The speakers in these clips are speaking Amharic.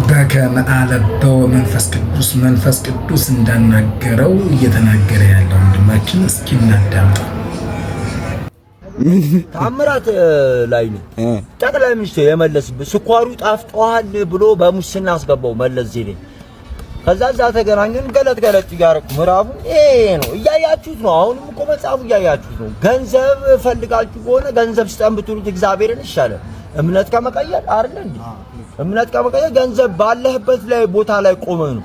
በከመ አለበው መንፈስ ቅዱስ እንዳናገረው እየተናገረ ያለው ወንድማችን እስኪ እናዳምጠው። ታምራት ላይ ነው ጠቅላይ ሚኒስትር የመለስበት ስኳሩ ጣፍጧል ብሎ በሙስና አስገባው መለስ ዜናዊ። ከዛ ተገናኘን ገለጥ ያረኩ ምራቡ ነው እያያችሁት ነው። አሁንም እኮ መጻፉ እያያችሁት ነው። ገንዘብ ፈልጋችሁ ከሆነ ገንዘብ ስጠን ብትሉት እግዚአብሔርን ይሻላል እምነት ከመቀየር አይደል እንዴ? እምነት ከመቀየር ገንዘብ ባለህበት ላይ ቦታ ላይ ቆመ ነው።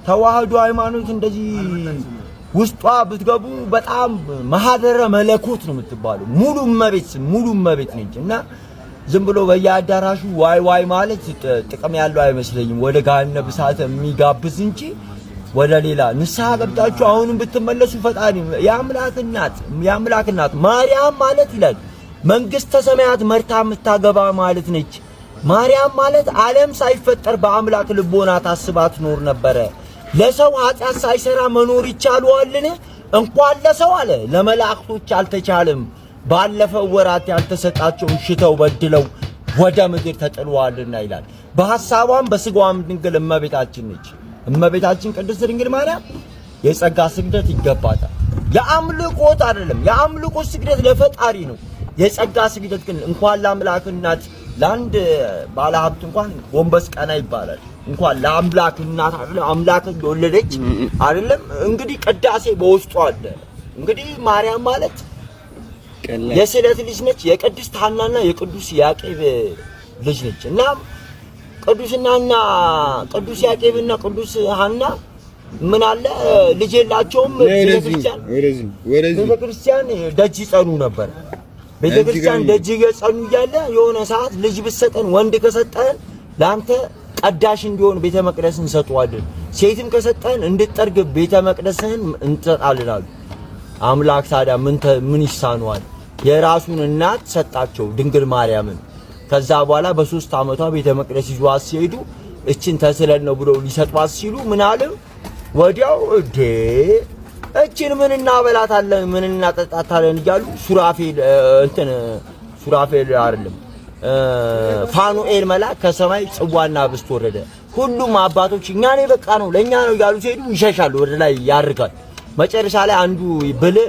ተዋህዶ ሃይማኖት እንደዚህ ውስጧ ብትገቡ በጣም ማህደረ መለኮት ነው የምትባለው። ሙሉ እመቤት ነች እና ዝም ብሎ በየአዳራሹ ዋይ ማለት ጥቅም ያለው አይመስለኝም። ወደ ገሃነመ እሳት የሚጋብዝ እንጂ ወደ ሌላ ንስሐ ገብታችሁ አሁንም ብትመለሱ ፈጣሪ የአምላክ እናት ማርያም ማለት ይላል መንግስተ ሰማያት መርታ የምታገባ ማለት ነች። ማርያም ማለት ዓለም ሳይፈጠር በአምላክ ልቦና ታስባ ትኖር ነበረ። ለሰው ኃጢአት ሳይሰራ መኖር ይቻላልን? እንኳን ለሰው አለ ለመላእክቶች አልተቻለም። ባለፈው ወራት ያልተሰጣቸው ሽተው በድለው ወደ ምድር ተጥለዋልና ይላል። በሐሳቧም በስጋዋም ድንግል እመቤታችን ነች። እመቤታችን ቅድስት ድንግል ማርያም የጸጋ ስግደት ይገባታል። የአምልኮት አይደለም። የአምልኮት ስግደት ለፈጣሪ ነው። የጸጋ ስግደት ግን እንኳን ለአምላክ እናት ለአንድ ባለሀብት እንኳን ጎንበስ ቀና ይባላል። እንኳን ለአምላክ እናት አይደለም አምላክ የወለደች አይደለም። እንግዲህ ቅዳሴ በውስጡ አለ። እንግዲህ ማርያም ማለት የስዕለት ልጅ ነች። የቅድስት ሐናና የቅዱስ ያዕቆብ ልጅ ነች እና ቅዱስ ያዕቆብና ቅዱስ ሐና ምን አለ ልጅ የላቸውም። ቤተክርስቲያን ደጅ ይጸኑ ነበር። ቤተክርስቲያን ደጅ ይጸኑ እያለ የሆነ ሰዓት ልጅ ብትሰጠን ወንድ ከሰጠን ላንተ ቀዳሽ እንዲሆን ቤተ መቅደስን እንሰጠዋለን፣ ሴትም ከሰጠን እንድትጠርግ ቤተ መቅደስን እንሰጣለን አሉ። አምላክ ታዲያ ምን ይሳነዋል? የራሱን እናት ሰጣቸው ድንግል ማርያምን። ከዛ በኋላ በ3 ዓመቷ ቤተ መቅደስ ይዟት ሲሄዱ እችን ተስለን ነው ብለው ሊሰጧት ሲሉ ምን አለ ወዲያው እችን ምን እናበላታለን ምን እናጠጣታለን እያሉ ሱራፌል አይደለም ፋኑኤል መልአክ ከሰማይ ጽዋና ህብስት ወረደ። ሁሉም አባቶች እኛ ነው በቃ ነው ለኛ ነው እያሉ ሲሄዱ ይሸሻሉ፣ ወደ ላይ ያርጋል። መጨረሻ ላይ አንዱ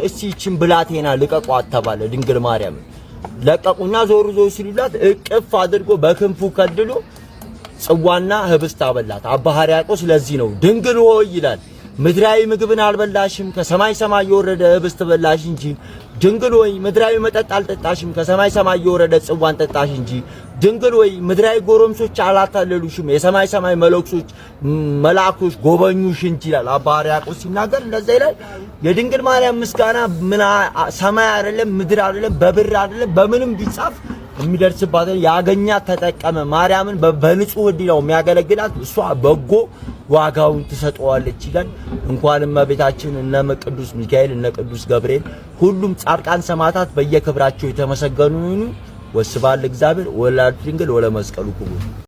እስቲ ይችን ብላቴና ልቀቋት ተባለ። ድንግል ማርያም ለቀቁና ዞር ሲሉላት እቅፍ አድርጎ በክንፉ ከልሎ ጽዋና ህብስት አበላት። አባ ሕርያቆስ ለዚህ ነው ድንግል ሆይ ይላል ምድራዊ ምግብን አልበላሽም ከሰማይ የወረደ ህብስት በላሽ እንጂ። ድንግል ሆይ ምድራዊ መጠጥ አልጠጣሽም ከሰማይ የወረደ ጽዋን ጠጣሽ እንጂ። ድንግል ሆይ ምድራዊ ጎረምሶች አላታለሉሽም የሰማይ መላእክቶች ጎበኙሽ እንጂ ይላል አባ ሕርያቆስ ሲናገር እንደዛ ይላል። የድንግል ማርያም ምስጋና ሰማይ አይደለም ምድር አይደለም በብር አይደለም በምንም ቢጻፍ የሚደርስባት ያገኛት ተጠቀመ። ማርያምን በንጹህ ህሊናው የሚያገለግላት እሷ በጎ ዋጋውን ትሰጠዋለች ይላል። እንኳንም እመቤታችን እነ ቅዱስ ሚካኤል እነ ቅዱስ ገብርኤል ሁሉም ጻድቃን ሰማዕታት በየክብራቸው የተመሰገኑ ይሁኑ። ወስብሐት ለእግዚአብሔር ወለወላዲቱ ድንግል ወለመስቀሉ ክቡር።